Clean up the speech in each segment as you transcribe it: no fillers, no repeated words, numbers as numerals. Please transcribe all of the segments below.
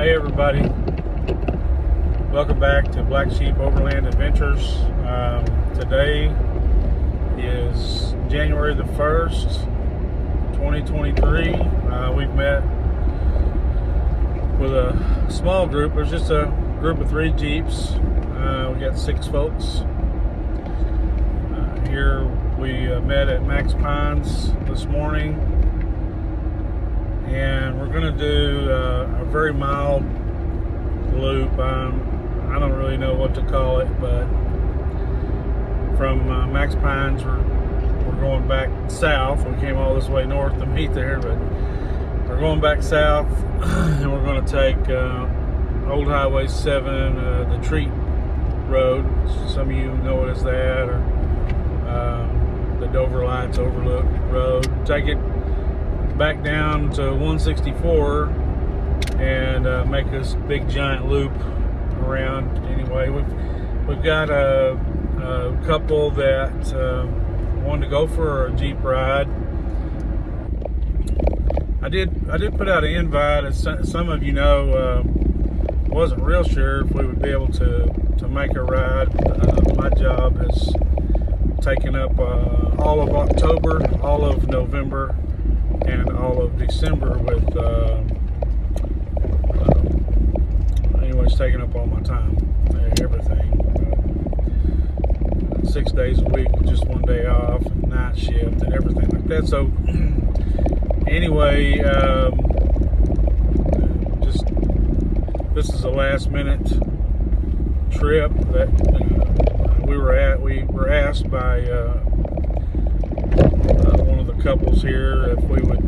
Hey everybody, welcome back to Black Sheep Overland Adventures. Today is January the 1st, 2023. We've met with a small group. There's just a group of 3 Jeeps. We got 6 folks. Here we met at Max Pines this morning, and we're going to do a very mild loop. I don't really know what to call it, but from Max Pines we're going back south. We came all this way north to meet there, but we're going back south and we're going to take Old Highway 7, the Treat Road. Some of you know it as that, or the Dover Lights Overlook Road. Take it back down to 164 and make this big giant loop around. Anyway, we've got a couple that wanted to go for a Jeep ride. I did put out an invite. As some of you know, wasn't real sure if we would be able to make a ride. My job has taken up all of October, all of November, and all of December with anyways, taking up all my time, everything. 6 days a week with just 1 day off, and night shift and everything like that. So anyway, just this is a last minute trip that we were asked by one of the couples here if we would,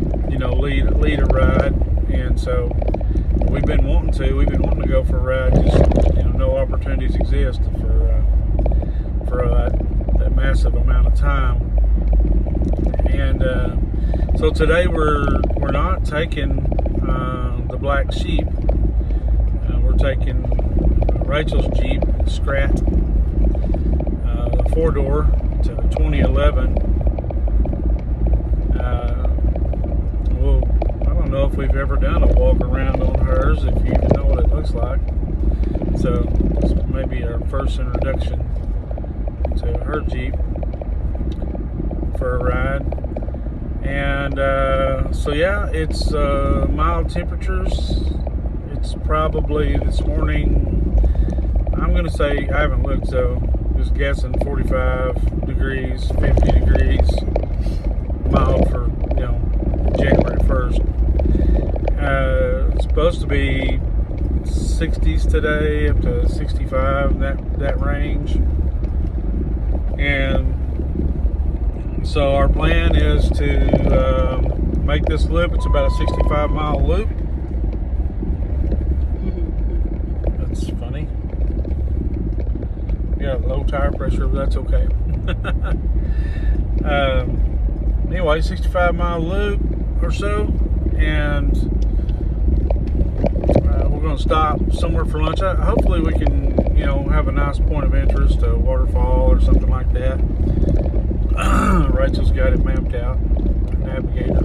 lead a ride, and so we've been wanting to go for a ride. Just no opportunities exist for that massive amount of time, and so today we're not taking the Black Sheep. We're taking Rachel's Jeep Scrat, the 4-door to 2011. I don't know if we've ever done a walk around on hers, if you even know what it looks like. So this may be our first introduction to her Jeep for a ride. And so yeah, it's mild temperatures. It's probably this morning, I'm gonna say, I haven't looked, so just guessing 45 degrees, 50 degrees, mild for January 1st. It's supposed to be 60s today, up to 65, that range. And so our plan is to make this loop. It's about a 65-mile loop. That's funny. We got low tire pressure, but that's okay. Anyway, 65-mile loop or so, and we're going to stop somewhere for lunch. Hopefully we can, have a nice point of interest, a waterfall or something like that. Rachel's got it mapped out, navigator.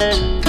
People.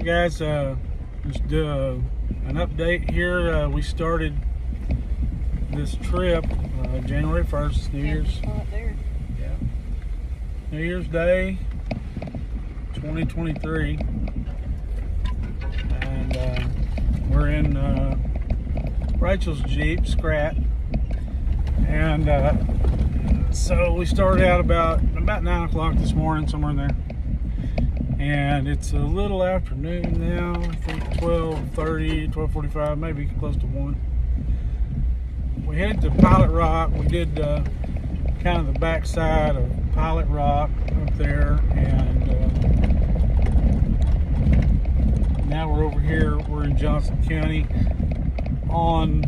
Guys, just do an update here. We started this trip January 1st, New Year's. Yeah. New Year's Day 2023. And we're in Rachel's Jeep, Scrat. And so we started out about 9 o'clock this morning, somewhere in there. And it's a little afternoon now, I think 12:30, 12:45, maybe close to 1. We headed to Pilot Rock. We did kind of the backside of Pilot Rock up there, and now we're over here. We're in Johnson County on,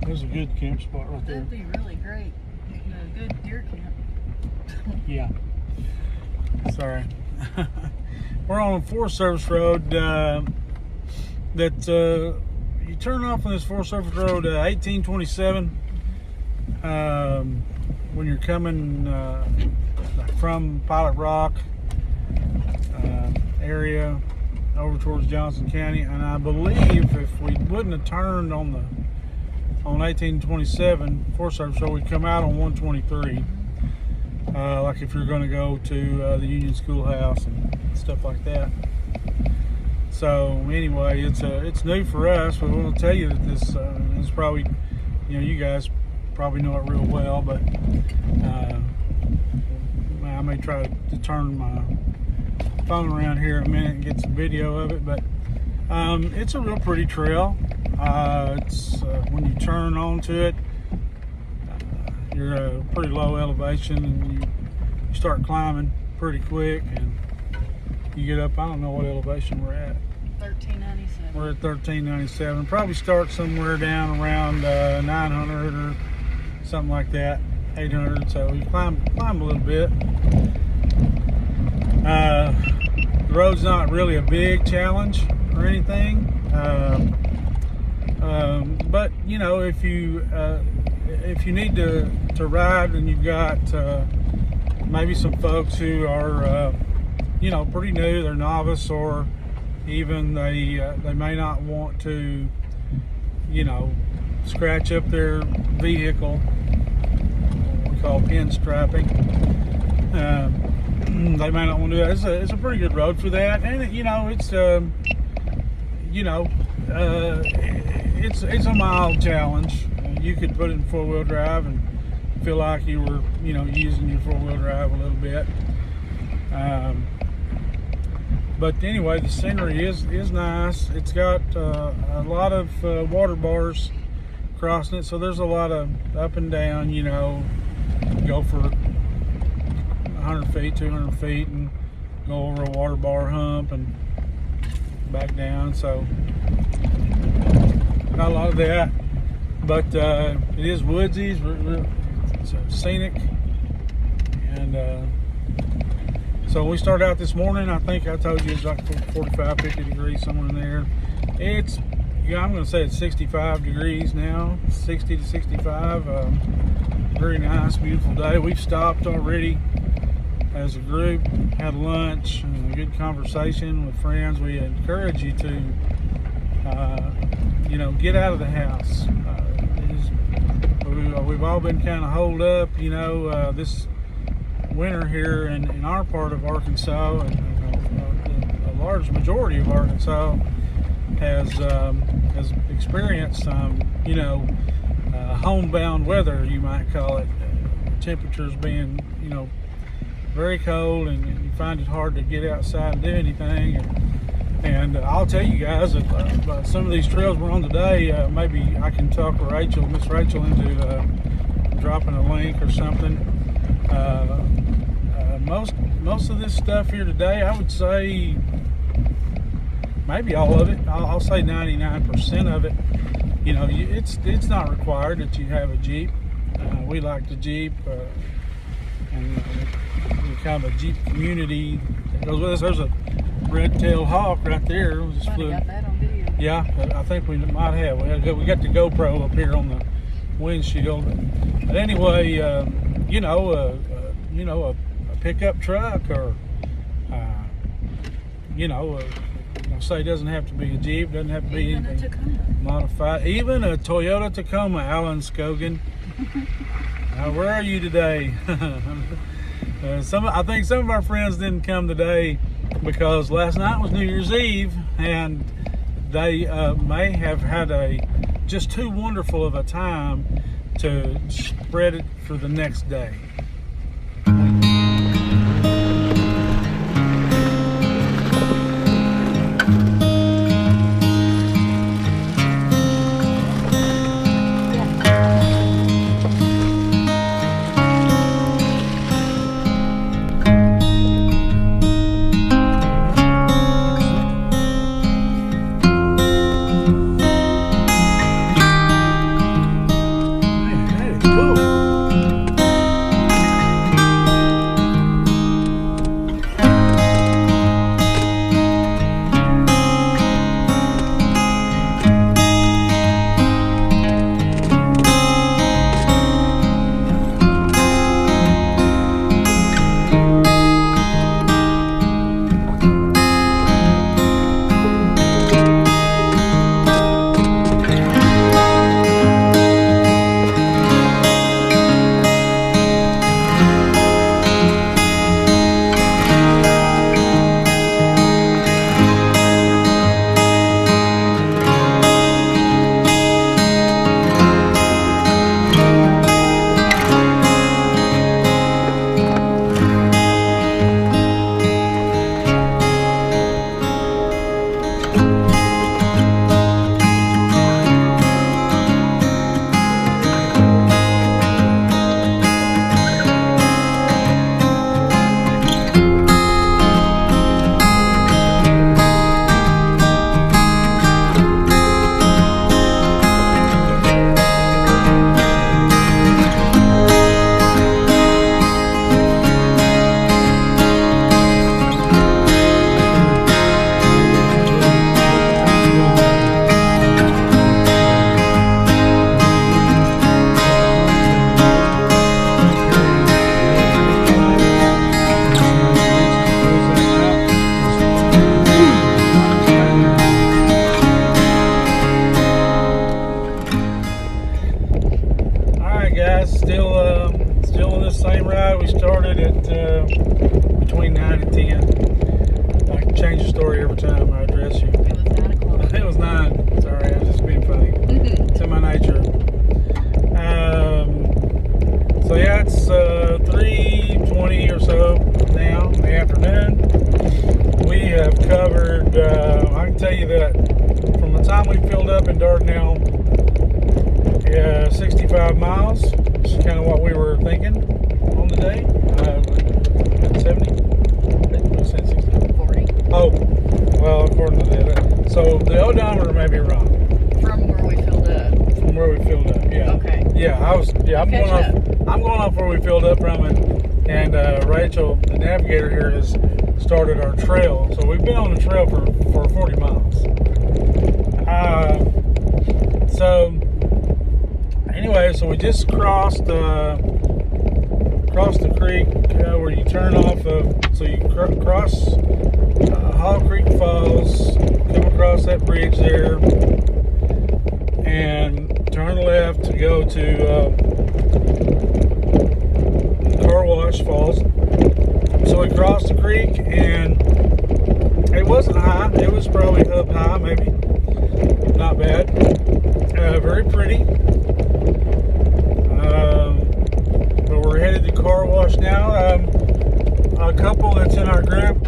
there's a good camp spot right there. That'd be really great. A good deer camp. Yeah. Sorry. We're on a Forest Service road that you turn off on this Forest Service road 1827 when you're coming from Pilot Rock area over towards Johnson County. And I believe if we wouldn't have turned on 1827 Forest Service road, we'd come out on 123. Like if you're going to go to the Union Schoolhouse and stuff like that. So anyway, it's new for us. We want to tell you that this is probably, you guys probably know it real well, but I may try to turn my phone around here in a minute and get some video of it. But it's a real pretty trail. It's when you turn onto it, you're a pretty low elevation, and you start climbing pretty quick, and you get up, I don't know what elevation we're at. 1397. We're at 1397. Probably start somewhere down around 900 or something like that, 800. So you climb a little bit. The road's not really a big challenge or anything, but if you need to ride, and you've got maybe some folks who are pretty new, they're novice, or even they may not want to scratch up their vehicle, what we call pinstriping. They may not want to do that. It's a pretty good road for that, and it's a mild challenge. You could put it in 4-wheel drive and feel like you were, using your four-wheel drive a little bit. But anyway, the scenery is nice. It's got a lot of water bars crossing it, so there's a lot of up and down. Go for 100 feet, 200 feet, and go over a water bar hump and back down. So not a lot of that, but it is woodsy. It's scenic, and so we started out this morning. I think I told you it's like 45, 50 degrees, somewhere in there. It's, I'm going to say it's 65 degrees now, 60 to 65. Very nice, beautiful day. We've stopped already as a group, had lunch, and a good conversation with friends. We encourage you to, get out of the house. We've all been kind of holed up, this winter here in our part of Arkansas, and a large majority of Arkansas has experienced some, homebound weather, you might call it. Temperatures being, very cold, and you find it hard to get outside and do anything. And I'll tell you guys that some of these trails we're on today, maybe I can talk Miss Rachel, into dropping a link or something. Most of this stuff here today, I would say maybe all of it. I'll say 99% of it. It's not required that you have a Jeep. We like the Jeep, and we're kind of a Jeep community that goes with us. There's a red-tailed hawk right there. We just flew. Got that on video. Yeah, I think we might have. We got the GoPro up here on the windshield. But anyway, a pickup truck, or say it doesn't have to be a Jeep, doesn't have to be Even anything a Tacoma. modified. Even a Toyota Tacoma, Alan Scogan. Where are you today? I think some of our friends didn't come today because last night was New Year's Eve, and they may have had just too wonderful of a time to spread it for the next day. you that from the time we filled up in Dardanelle, 65 miles, which is kind of what we were thinking on the day. 70? I said 60. 40. Oh, well, according to that. So the odometer may be wrong. From where we filled up. From where we filled up, yeah. Okay. Yeah, I'm going off where we filled up from it. And Rachel, the navigator here, has started our trail. So we've been on the trail for 40 miles. So anyway, so we just crossed the creek where you turn off of, so you cross Hall Creek Falls, come across that bridge there, and turn left to go to Car Wash Falls. So we crossed the creek, and it wasn't high. It was probably up high, maybe. Not bad. Very pretty. But we're headed to Car Wash now. A couple that's in our group,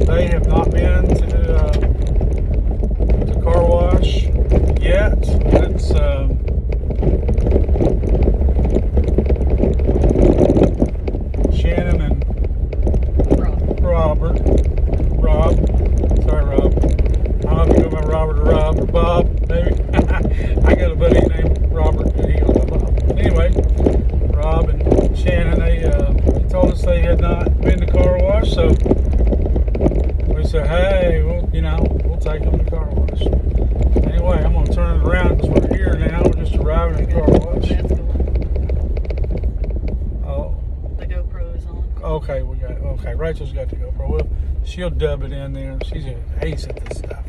they have not been to Car Wash yet. That's Shannon and Rob. Sorry, Rob. I don't know if you go by Robert or Rob or Bob, maybe. I got a buddy named Robert, and he goes by Bob. Anyway, Rob and Shannon, they told us they had not been to Car Wash, so we said, hey, we'll take them to Car Wash. Anyway, I'm going to turn it around because we're here now. We're just arriving at Car Wash. Oh. The GoPro is on. Okay, Rachel's got the GoPro. Well, she'll dub it in there. She's an ace at this stuff.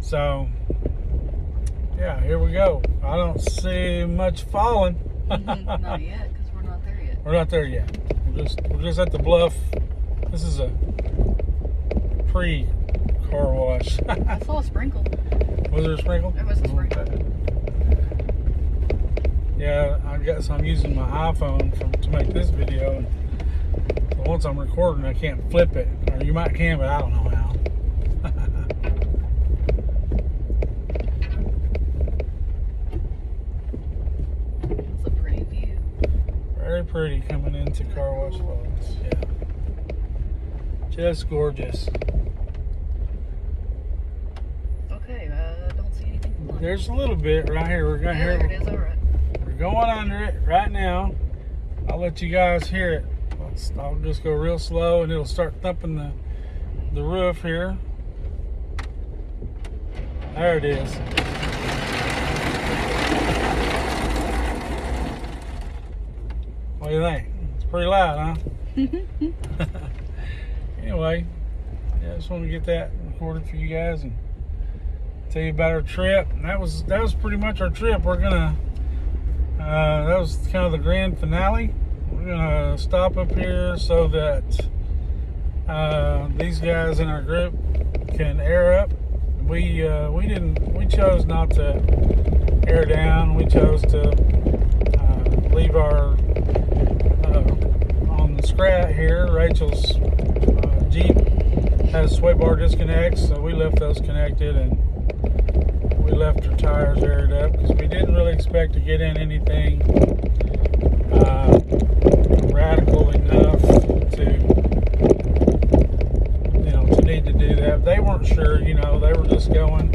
So, yeah, here we go. I don't see much falling. Not yet, because we're not there yet. We're not there yet. We're just at the bluff. This is a pre-car wash. I saw a sprinkle. Was there a sprinkle? There was a sprinkle. Okay. Yeah, I'm using my iPhone to make this video. And so once I'm recording, I can't flip it. Or you might can, but I don't know how. It's a pretty view. Very pretty coming into Car Wash Falls. Yeah. Just gorgeous. Okay, I don't see anything flying. There's a little bit right here. We're going There it is, all right. We're going under it right now. I'll let you guys hear it. I'll just go real slow and it'll start thumping the roof here. There it is. What do you think? It's pretty loud, huh? Anyway, yeah, I just want to get that recorded for you guys and tell you about our trip. And that was pretty much our trip. We're gonna that was kind of the grand finale. We're gonna stop up here so that these guys in our group can air up. We chose not to air down. We chose to leave our on the Scrat here. Rachel's Jeep has sway bar disconnects, so we left those connected, and we left our tires aired up because we didn't really expect to get in anything radical enough to need to do that. They weren't sure, they were just going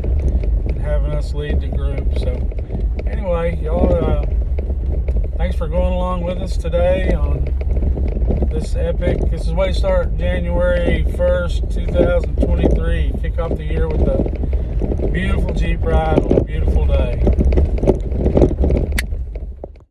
and having us lead the group. So anyway, y'all, thanks for going along with us today on this epic. This is way to start January 1st, 2023. Kick off the year with a beautiful Jeep ride.